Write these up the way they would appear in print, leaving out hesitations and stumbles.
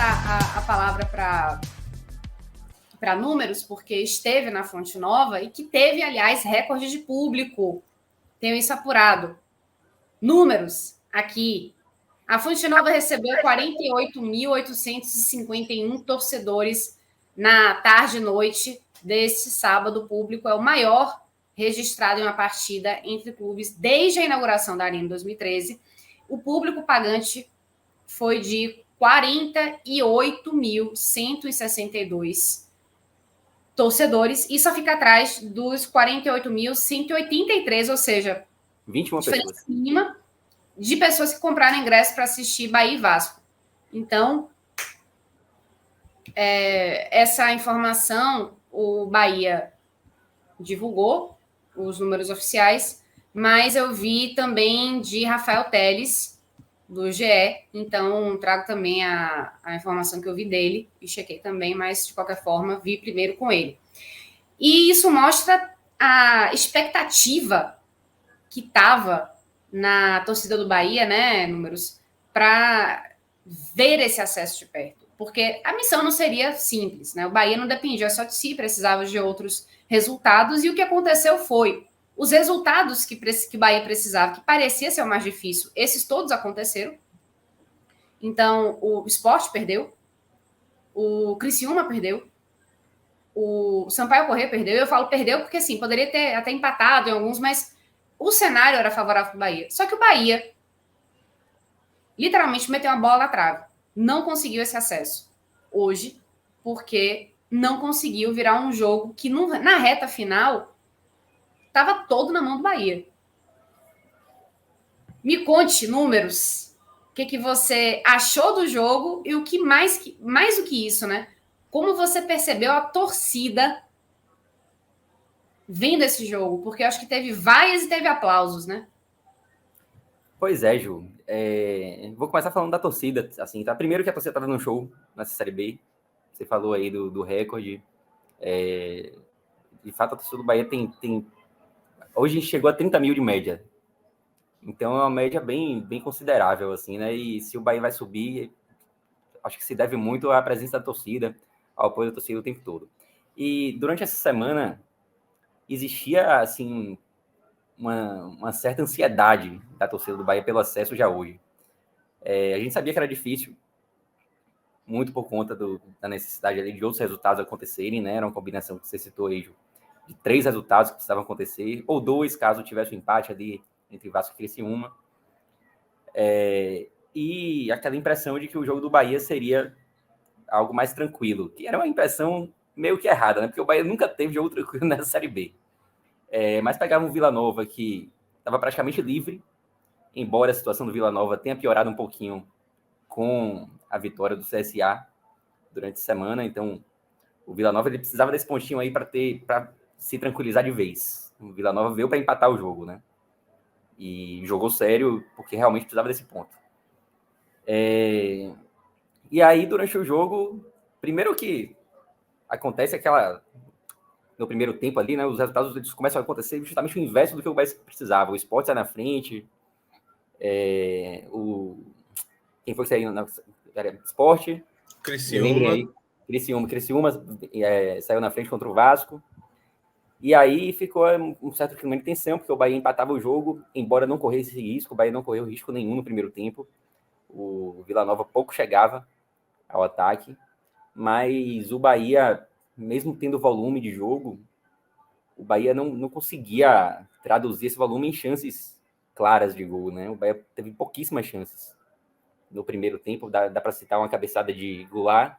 passar a palavra para números, porque esteve na Fonte Nova e que teve, aliás, recorde de público. Tenho isso apurado. Números aqui. A Fonte Nova recebeu 48.851 torcedores na tarde e noite deste sábado. Público é o maior registrado em uma partida entre clubes desde a inauguração da Arena em 2013. O público pagante foi de 48.162 torcedores, e só fica atrás dos 48.183, ou seja, 21 pessoas. Mínima de pessoas que compraram ingresso para assistir Bahia e Vasco. Então, essa informação o Bahia divulgou, os números oficiais, mas eu vi também de Rafael Telles, do GE, então trago também a informação que eu vi dele, e chequei também, mas de qualquer forma, vi primeiro com ele. E isso mostra a expectativa que estava na torcida do Bahia, né, números, para ver esse acesso de perto. Porque a missão não seria simples, né? O Bahia não dependia só de si, precisava de outros resultados, e o que aconteceu foi os resultados que o Bahia precisava, que parecia ser o mais difícil, esses todos aconteceram. Então, o Sport perdeu, o Criciúma perdeu, o Sampaio Corrêa perdeu. Eu falo perdeu porque, assim, poderia ter até empatado em alguns, mas o cenário era favorável para o Bahia. Só que o Bahia literalmente meteu uma bola na trave. Não conseguiu esse acesso hoje, porque não conseguiu virar um jogo que na reta final estava todo na mão do Bahia. Me conte números. O que você achou do jogo e o que mais do que isso, né? Como você percebeu a torcida vendo esse jogo? Porque eu acho que teve vaias e teve aplausos, né? Pois é, Ju. Vou começar falando da torcida, assim, tá? Primeiro que a torcida estava no show nessa Série B. Você falou aí do recorde. De fato, a torcida do Bahia tem... Hoje chegou a 30 mil de média. Então é uma média bem considerável, assim, né? E se o Bahia vai subir, acho que se deve muito à presença da torcida, ao apoio da torcida o tempo todo. E durante essa semana existia, assim, uma certa ansiedade da torcida do Bahia pelo acesso já hoje. A gente sabia que era difícil, muito por conta da necessidade ali de outros resultados acontecerem, né? Era uma combinação que você citou aí, Ju, de 3 resultados que precisavam acontecer, ou 2, caso tivesse um empate ali entre Vasco e Criciúma. E aquela impressão de que o jogo do Bahia seria algo mais tranquilo, que era uma impressão meio que errada, né? Porque o Bahia nunca teve jogo tranquilo nessa Série B. Mas pegava um Vila Nova que estava praticamente livre, embora a situação do Vila Nova tenha piorado um pouquinho com a vitória do CSA durante a semana. Então, o Vila Nova ele precisava desse pontinho aí para se tranquilizar de vez. O Vila Nova veio para empatar o jogo, né? E jogou sério, porque realmente precisava desse ponto. E aí, durante o jogo, primeiro que acontece no primeiro tempo ali, né? Os resultados eles começam a acontecer justamente o inverso do que o Bahia precisava. O Sport sai na frente, quem foi que saiu na Sport? Criciúma. Aí. Criciúma saiu na frente contra o Vasco. E aí ficou um certo clima de tensão, porque o Bahia empatava o jogo, embora não corresse risco. O Bahia não correu risco nenhum no primeiro tempo. O Vila Nova pouco chegava ao ataque. Mas o Bahia, mesmo tendo volume de jogo, o Bahia não conseguia traduzir esse volume em chances claras de gol, né? O Bahia teve pouquíssimas chances no primeiro tempo. Dá para citar uma cabeçada de Goulart,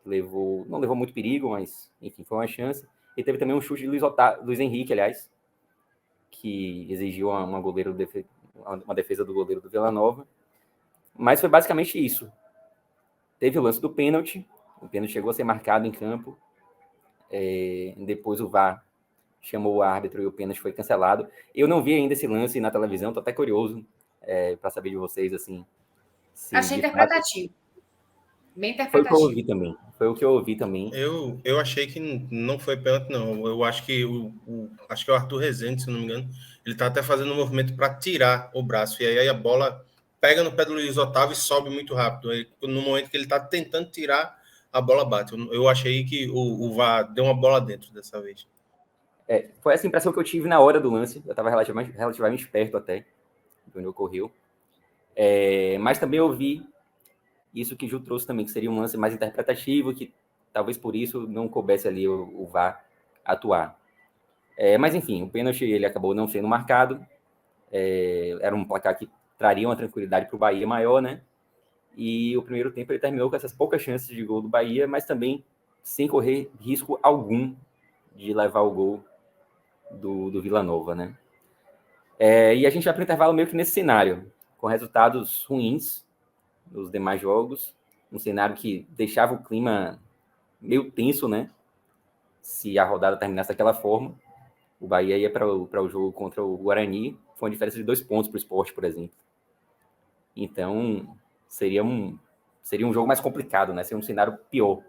não levou muito perigo, mas enfim, foi uma chance. E teve também um chute de Luiz Henrique, aliás, que exigiu uma defesa do goleiro do Vila Nova. Mas foi basicamente isso. Teve o lance do pênalti. O pênalti chegou a ser marcado em campo. Depois o VAR chamou o árbitro e o pênalti foi cancelado. Eu não vi ainda esse lance na televisão, estou até curioso para saber de vocês, assim. Achei interpretativo. Bem interpretativo. Foi o que eu ouvi também. Eu achei que não foi pênalti, não. Eu acho que acho que é o Arthur Rezende, se não me engano, ele tá até fazendo um movimento para tirar o braço, e aí a bola pega no pé do Luiz Otávio e sobe muito rápido. Aí, no momento que ele está tentando tirar, a bola bate. Eu achei que o VAR deu uma bola dentro dessa vez. Foi essa impressão que eu tive na hora do lance. Eu estava relativamente perto até de onde ocorreu. Mas também eu vi isso que o Ju trouxe também, que seria um lance mais interpretativo, que talvez por isso não coubesse ali o VAR atuar. Mas enfim, o pênalti ele acabou não sendo marcado. Era um placar que traria uma tranquilidade para o Bahia maior, né? E o primeiro tempo ele terminou com essas poucas chances de gol do Bahia, mas também sem correr risco algum de levar o gol do Vila Nova, né? E a gente vai para o intervalo meio que nesse cenário, com resultados ruins nos demais jogos, um cenário que deixava o clima meio tenso, né? Se a rodada terminasse daquela forma, o Bahia ia para o jogo contra o Guarani, foi uma diferença de 2 pontos para o Sport, por exemplo. Então, seria um jogo mais complicado, né? Seria um cenário pior.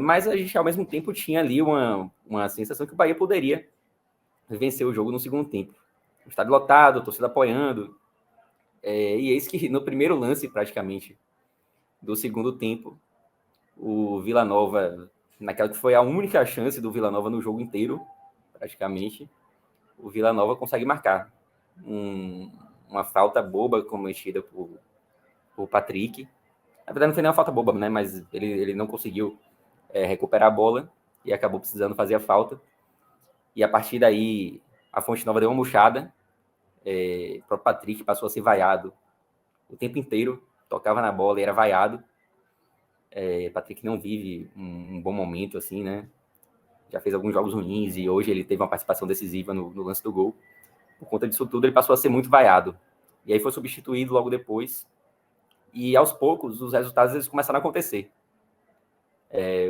Mas a gente, ao mesmo tempo, tinha ali uma sensação que o Bahia poderia vencer o jogo no segundo tempo. O estádio lotado, a torcida apoiando. E eis que no primeiro lance, praticamente, do segundo tempo, o Vila Nova, naquela que foi a única chance do Vila Nova no jogo inteiro, praticamente, o Vila Nova consegue marcar. Uma falta boba cometida por Patrick. Na verdade, não foi nem uma falta boba, né? Mas ele não conseguiu recuperar a bola e acabou precisando fazer a falta. E a partir daí, a Fonte Nova deu uma murchada. O próprio Patrick passou a ser vaiado o tempo inteiro, tocava na bola e era vaiado. Patrick não vive um bom momento, assim, né? Já fez alguns jogos ruins e hoje ele teve uma participação decisiva no lance do gol. Por conta disso tudo, ele passou a ser muito vaiado. E aí foi substituído logo depois. E aos poucos, os resultados eles começaram a acontecer.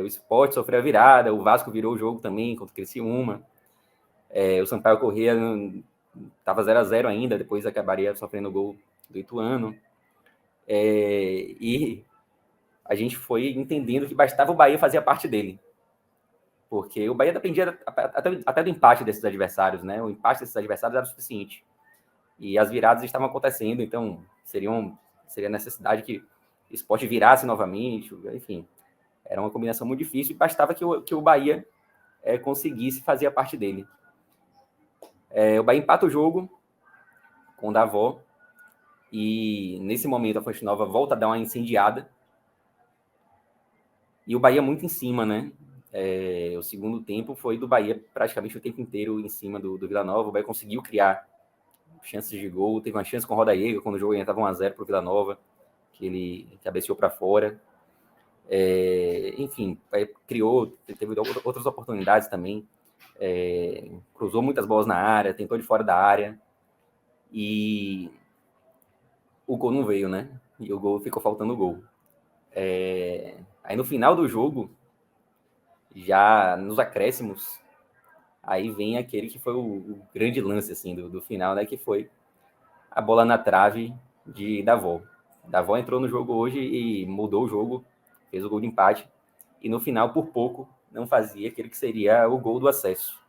O Sport sofreu a virada, o Vasco virou o jogo também contra o Criciúma. O Sampaio Corrêa estava 0-0 ainda, depois acabaria sofrendo o gol do Ituano. E a gente foi entendendo que bastava o Bahia fazer a parte dele. Porque o Bahia dependia até do empate desses adversários, né? O empate desses adversários era o suficiente. E as viradas estavam acontecendo, então seria necessidade que o Sport virasse novamente, enfim. Era uma combinação muito difícil e bastava que o Bahia conseguisse fazer a parte dele. O Bahia empata o jogo com o Davó e nesse momento a Fonte Nova volta a dar uma incendiada e o Bahia muito em cima, né? O segundo tempo foi do Bahia praticamente o tempo inteiro em cima do Vila Nova. O Bahia conseguiu criar chances de gol, teve uma chance com o Rodallega quando o jogo ainda estava 1-0 para o Vila Nova, que ele cabeceou para fora. Enfim, teve outras oportunidades também, cruzou muitas bolas na área, tentou de fora da área e o gol não veio, né? E o gol ficou faltando o gol. Aí no final do jogo, já nos acréscimos, aí vem aquele que foi o grande lance assim, do final, né? Que foi a bola na trave de Davó. Davó entrou no jogo hoje e mudou o jogo, fez o gol de empate, e no final, por pouco, não fazia aquele que seria o gol do acesso.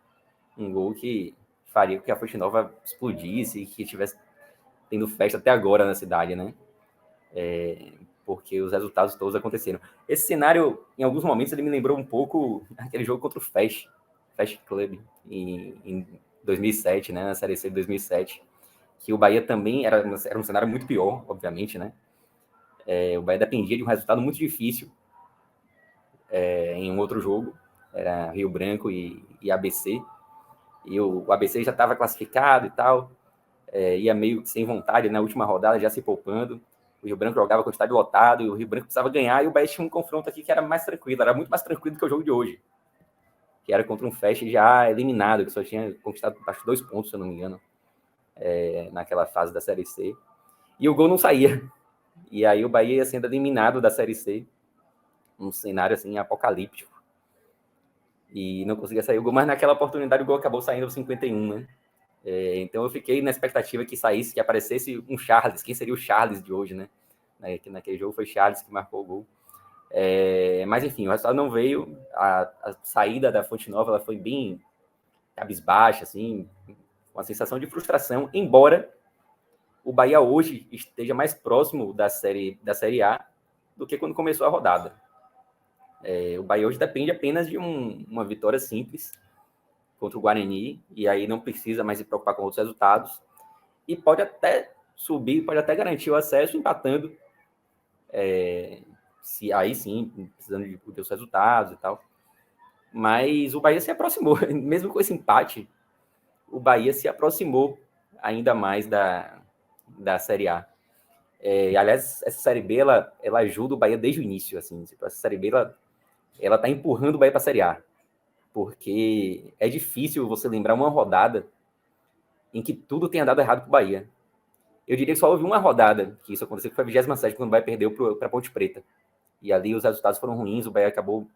Um gol que faria com que a Fonte Nova explodisse e que estivesse tendo festa até agora na cidade, né? Porque os resultados todos aconteceram. Esse cenário, em alguns momentos, ele me lembrou um pouco aquele jogo contra o Fast Club, em 2007, né? Na Série C de 2007, que o Bahia também era um cenário muito pior, obviamente, né? O Bahia dependia de um resultado muito difícil em um outro jogo, era Rio Branco e ABC, e o ABC já estava classificado e tal, ia meio sem vontade na última rodada, já se poupando. O Rio Branco jogava com o estádio lotado, e o Rio Branco precisava ganhar, e o Bahia tinha um confronto aqui que era mais tranquilo, era muito mais tranquilo do que o jogo de hoje, que era contra um Fest já eliminado, que só tinha conquistado acho 2 pontos, se eu não me engano, naquela fase da Série C, e o gol não saía. E aí o Bahia ia sendo eliminado da Série C, um cenário assim apocalíptico. E não conseguia sair o gol, mas naquela oportunidade o gol acabou saindo aos 51, né? Então eu fiquei na expectativa que saísse, que aparecesse um Charles. Quem seria o Charles de hoje, né? Naquele jogo foi Charles que marcou o gol. Mas enfim, o resultado não veio. A saída da Fonte Nova ela foi bem cabisbaixa, assim, com a sensação de frustração, embora o Bahia hoje esteja mais próximo da Série A do que quando começou a rodada. O Bahia hoje depende apenas de uma vitória simples contra o Guarani, e aí não precisa mais se preocupar com outros resultados, e pode até subir, pode até garantir o acesso empatando, se aí sim, precisando de outros resultados e tal. Mas o Bahia se aproximou, mesmo com esse empate, o Bahia se aproximou ainda mais da Série A. Aliás, essa Série B, ela ajuda o Bahia desde o início, assim, essa Série B, ela tá empurrando o Bahia para a Série A, porque é difícil você lembrar uma rodada em que tudo tenha dado errado para o Bahia. Eu diria que só houve uma rodada que isso aconteceu, que foi a 27ª, quando o Bahia perdeu para a Ponte Preta. E ali os resultados foram ruins, o Bahia acabou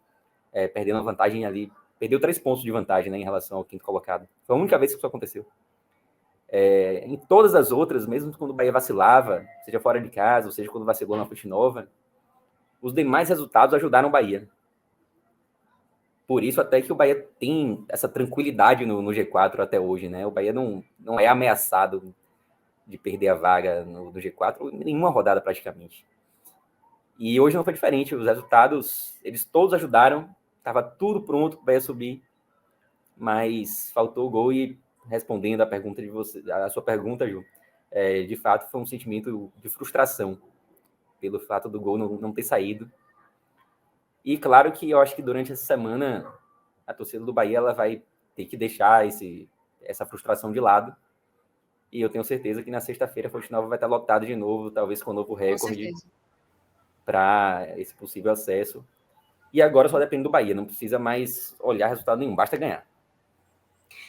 perdendo a vantagem ali, perdeu 3 pontos de vantagem, né, em relação ao quinto colocado. Foi a única vez que isso aconteceu. Em todas as outras, mesmo quando o Bahia vacilava, seja fora de casa, ou seja quando vacilou na Fonte Nova, os demais resultados ajudaram o Bahia. Por isso até que o Bahia tem essa tranquilidade no G4 até hoje, né? O Bahia não é ameaçado de perder a vaga no G4 em nenhuma rodada praticamente. E hoje não foi diferente. Os resultados, eles todos ajudaram. Estava tudo pronto para o Bahia subir, mas faltou o gol. E respondendo a sua pergunta, Ju, de fato foi um sentimento de frustração pelo fato do gol não ter saído. E claro que eu acho que durante essa semana a torcida do Bahia ela vai ter que deixar essa frustração de lado. E eu tenho certeza que na sexta-feira a Fonte Nova vai estar lotada de novo, talvez com um novo recorde para esse possível acesso. E agora só depende do Bahia, não precisa mais olhar resultado nenhum, basta ganhar.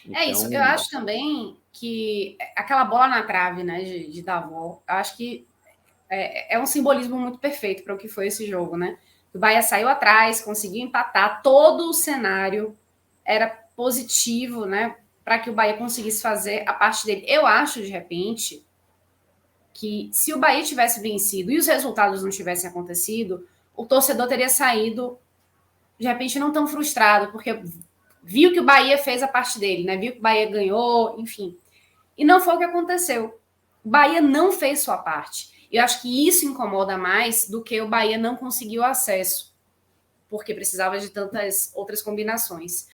Então, isso, eu acho também que aquela bola na trave, né, de Davó, eu acho que é um simbolismo muito perfeito para o que foi esse jogo, né? O Bahia saiu atrás, conseguiu empatar, todo o cenário era positivo, né, para que o Bahia conseguisse fazer a parte dele. Eu acho, de repente, que se o Bahia tivesse vencido e os resultados não tivessem acontecido, o torcedor teria saído, de repente, não tão frustrado, porque viu que o Bahia fez a parte dele, né? Viu que o Bahia ganhou, enfim. E não foi o que aconteceu. O Bahia não fez sua parte. Eu acho que isso incomoda mais do que o Bahia não conseguiu acesso, porque precisava de tantas outras combinações.